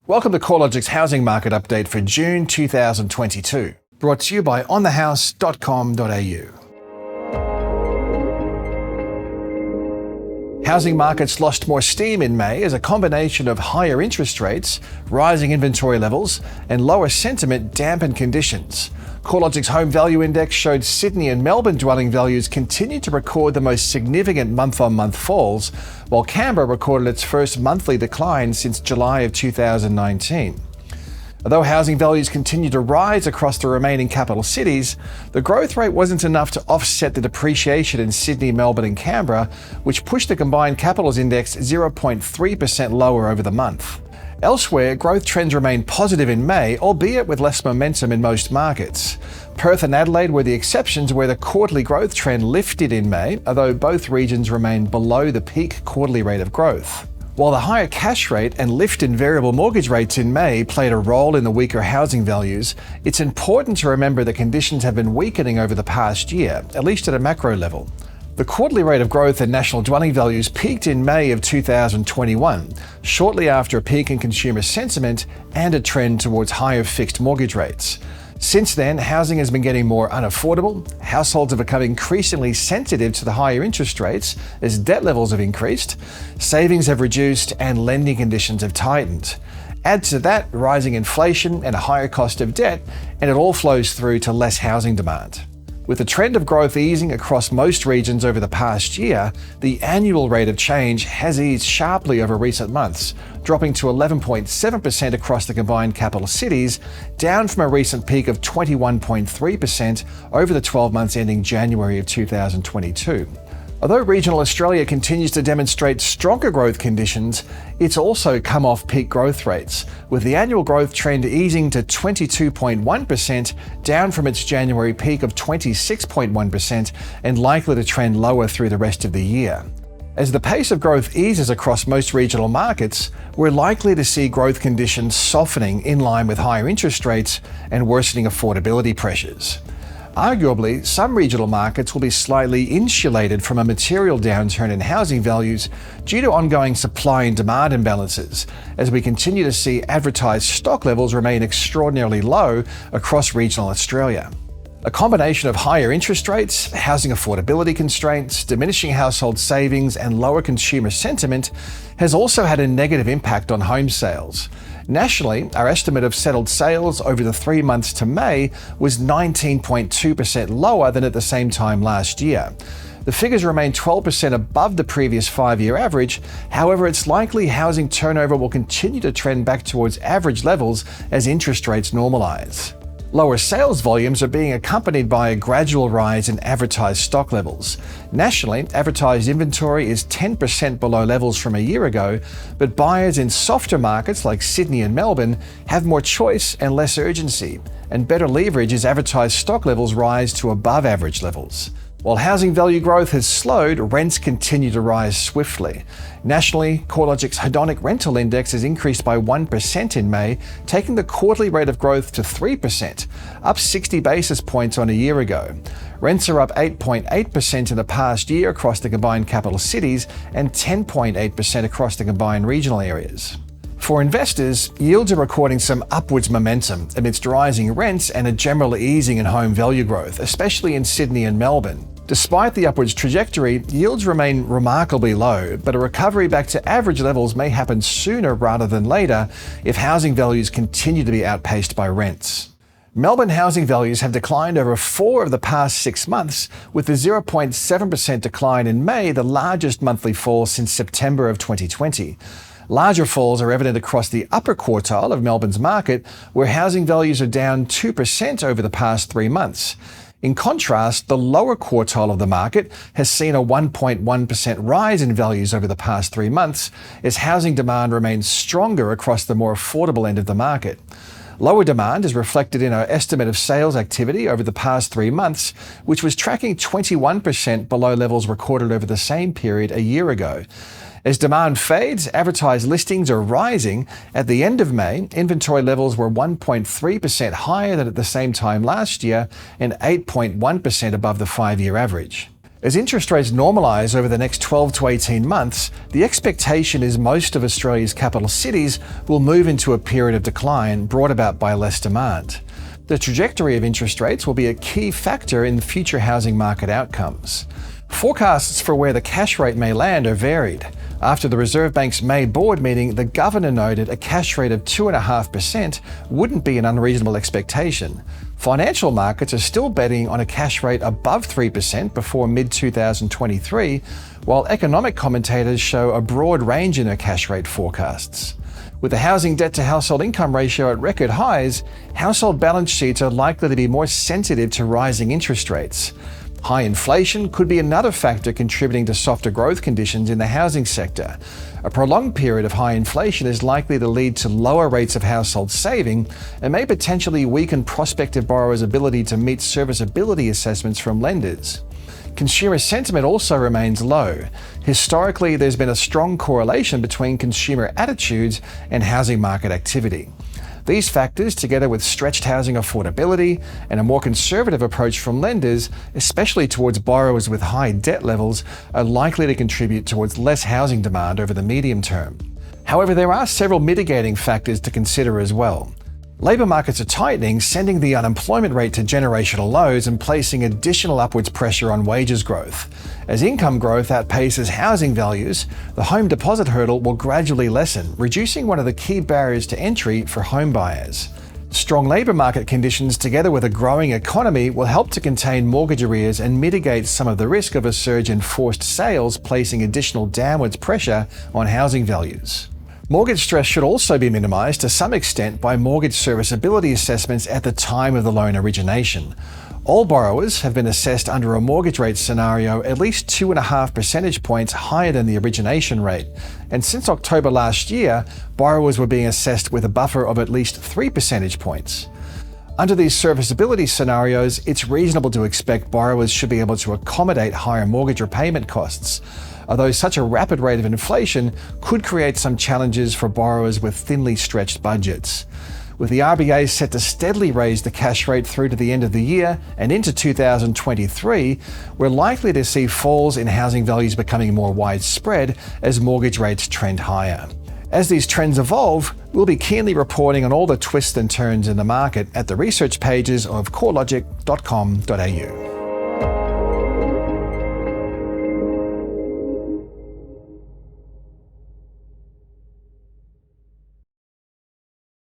Welcome to CoreLogic's housing market update for June 2022, brought to you by onthehouse.com.au. Housing markets lost more steam in May as a combination of higher interest rates, rising inventory levels, and lower sentiment dampened conditions. CoreLogic's Home Value Index showed Sydney and Melbourne dwelling values continued to record the most significant month-on-month falls, while Canberra recorded its first monthly decline since July of 2019. Although housing values continued to rise across the remaining capital cities, the growth rate wasn't enough to offset the depreciation in Sydney, Melbourne and Canberra, which pushed the combined capitals index 0.3% lower over the month. Elsewhere, growth trends remained positive in May, albeit with less momentum in most markets. Perth and Adelaide were the exceptions where the quarterly growth trend lifted in May, although both regions remained below the peak quarterly rate of growth. While the higher cash rate and lift in variable mortgage rates in May played a role in the weaker housing values, it's important to remember that conditions have been weakening over the past year, at least at a macro level. The quarterly rate of growth in national dwelling values peaked in May of 2021, shortly after a peak in consumer sentiment and a trend towards higher fixed mortgage rates. Since then, housing has been getting more unaffordable, households have become increasingly sensitive to the higher interest rates as debt levels have increased, savings have reduced, and lending conditions have tightened. Add to that rising inflation and a higher cost of debt, and it all flows through to less housing demand. With the trend of growth easing across most regions over the past year, the annual rate of change has eased sharply over recent months, dropping to 11.7% across the combined capital cities, down from a recent peak of 21.3% over the 12 months ending January of 2022. Although regional Australia continues to demonstrate stronger growth conditions, it's also come off peak growth rates, with the annual growth trend easing to 22.1%, down from its January peak of 26.1% and likely to trend lower through the rest of the year. As the pace of growth eases across most regional markets, we're likely to see growth conditions softening in line with higher interest rates and worsening affordability pressures. Arguably, some regional markets will be slightly insulated from a material downturn in housing values due to ongoing supply and demand imbalances, as we continue to see advertised stock levels remain extraordinarily low across regional Australia. A combination of higher interest rates, housing affordability constraints, diminishing household savings, and lower consumer sentiment has also had a negative impact on home sales. Nationally, our estimate of settled sales over the 3 months to May was 19.2% lower than at the same time last year. The figures remain 12% above the previous 5-year average. However, it's likely housing turnover will continue to trend back towards average levels as interest rates normalise. Lower sales volumes are being accompanied by a gradual rise in advertised stock levels. Nationally, advertised inventory is 10% below levels from a year ago, but buyers in softer markets like Sydney and Melbourne have more choice and less urgency, and better leverage as advertised stock levels rise to above average levels. While housing value growth has slowed, rents continue to rise swiftly. Nationally, CoreLogic's Hedonic rental index has increased by 1% in May, taking the quarterly rate of growth to 3%, up 60 basis points on a year ago. Rents are up 8.8% in the past year across the combined capital cities and 10.8% across the combined regional areas. For investors, yields are recording some upwards momentum amidst rising rents and a general easing in home value growth, especially in Sydney and Melbourne. Despite the upwards trajectory, yields remain remarkably low, but a recovery back to average levels may happen sooner rather than later if housing values continue to be outpaced by rents. Melbourne housing values have declined over 4 of the past 6 months, with the 0.7% decline in May the largest monthly fall since September of 2020. Larger falls are evident across the upper quartile of Melbourne's market, where housing values are down 2% over the past 3 months. In contrast, the lower quartile of the market has seen a 1.1% rise in values over the past 3 months, as housing demand remains stronger across the more affordable end of the market. Lower demand is reflected in our estimate of sales activity over the past 3 months, which was tracking 21% below levels recorded over the same period a year ago. As demand fades, advertised listings are rising. At the end of May, inventory levels were 1.3% higher than at the same time last year and 8.1% above the 5-year average. As interest rates normalise over the next 12 to 18 months, the expectation is most of Australia's capital cities will move into a period of decline brought about by less demand. The trajectory of interest rates will be a key factor in future housing market outcomes. Forecasts for where the cash rate may land are varied. After the Reserve Bank's May board meeting, the governor noted a cash rate of 2.5% wouldn't be an unreasonable expectation. Financial markets are still betting on a cash rate above 3% before mid-2023, while economic commentators show a broad range in their cash rate forecasts. With the housing debt to household income ratio at record highs, household balance sheets are likely to be more sensitive to rising interest rates. High inflation could be another factor contributing to softer growth conditions in the housing sector. A prolonged period of high inflation is likely to lead to lower rates of household saving and may potentially weaken prospective borrowers' ability to meet serviceability assessments from lenders. Consumer sentiment also remains low. Historically, there's been a strong correlation between consumer attitudes and housing market activity. These factors, together with stretched housing affordability and a more conservative approach from lenders, especially towards borrowers with high debt levels, are likely to contribute towards less housing demand over the medium term. However, there are several mitigating factors to consider as well. Labour markets are tightening, sending the unemployment rate to generational lows and placing additional upwards pressure on wages growth. As income growth outpaces housing values, the home deposit hurdle will gradually lessen, reducing one of the key barriers to entry for home buyers. Strong labour market conditions together with a growing economy will help to contain mortgage arrears and mitigate some of the risk of a surge in forced sales, placing additional downwards pressure on housing values. Mortgage stress should also be minimised to some extent by mortgage serviceability assessments at the time of the loan origination. All borrowers have been assessed under a mortgage rate scenario at least 2.5 percentage points higher than the origination rate, and since October last year, borrowers were being assessed with a buffer of at least 3 percentage points. Under these serviceability scenarios, it's reasonable to expect borrowers should be able to accommodate higher mortgage repayment costs, although such a rapid rate of inflation could create some challenges for borrowers with thinly stretched budgets. With the RBA set to steadily raise the cash rate through to the end of the year and into 2023, we're likely to see falls in housing values becoming more widespread as mortgage rates trend higher. As these trends evolve, we'll be keenly reporting on all the twists and turns in the market at the research pages of CoreLogic.com.au.